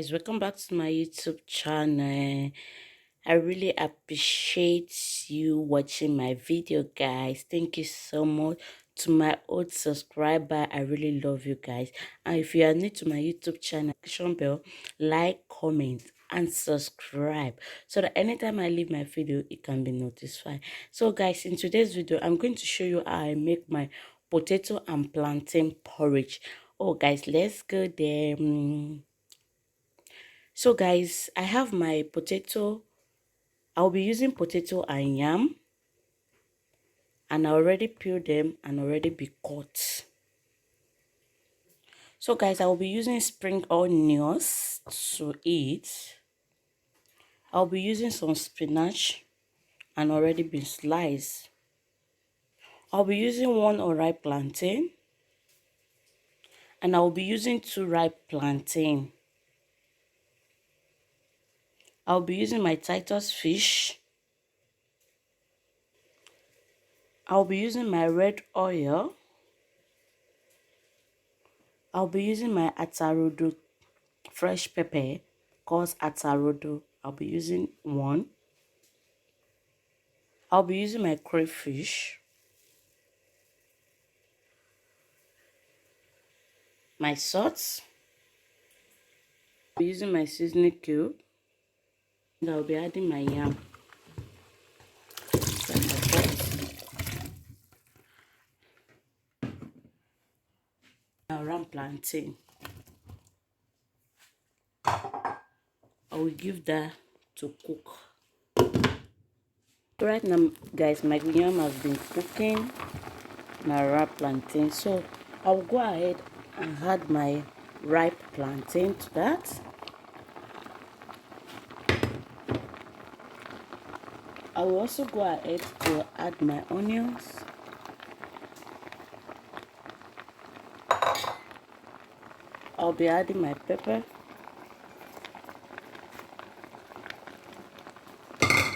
guys, welcome back to my YouTube channel. I really appreciate you watching my video, guys. Thank you so much. To my old subscriber, I really love you guys. And if you are new to my YouTube channel, notification bell, like, comment and subscribe so that anytime I leave my video it can be notified. So guys, in today's video I'm going to show you how I make my potato and plantain porridge. Oh guys, let's go there. So guys, I have my potato. I'll be using potato and yam, and I already peeled them and already be cut. So guys, I will be using spring onions to eat. I'll be using some spinach and already been sliced. I'll be using one unripe plantain, and I'll be using two ripe plantain. I'll be using my Titus fish. I'll be using my red oil. I'll be using my atarodo fresh pepper, called atarodo. I'll be using one. I'll be using my crayfish, my salt. I'll be using my seasoning cube, and I'll be adding my yam. Around plantain. I will give that to cook. Right now, guys, my yam has been cooking. My ripe plantain, so I'll go ahead and add my ripe plantain to that. I will also go ahead to add my onions. I'll be adding my pepper,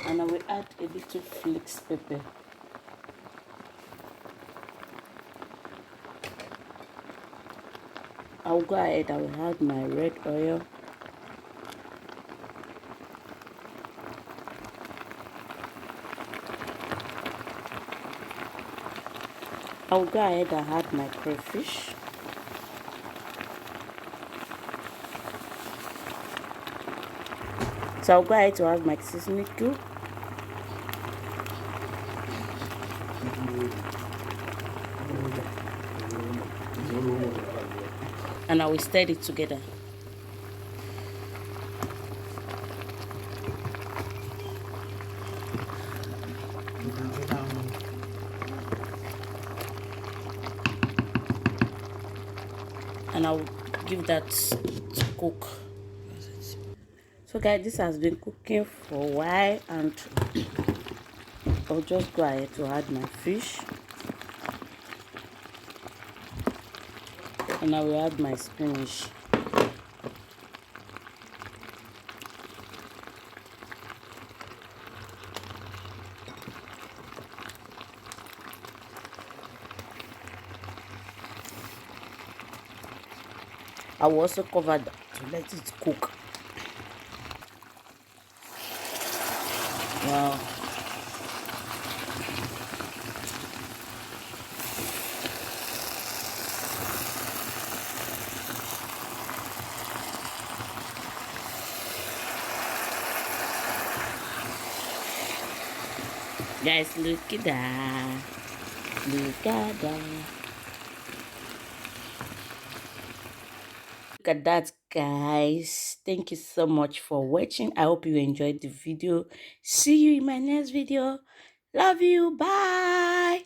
and I will add a little flakes pepper. I'll go ahead, I will add my red oil. I'll go ahead and add my crayfish. So I'll go ahead to add my seasoning cube. And I will stir it together. And I'll give that to cook. So guys, this has been cooking for a while, and I'll just go ahead to add my fish, and I will add my spinach. I will also cover that to let it cook. Wow. Guys, look at that. Look at that. Look at that, guys. Thank you so much for watching. I hope you enjoyed the video. See you in my next video. Love you. Bye.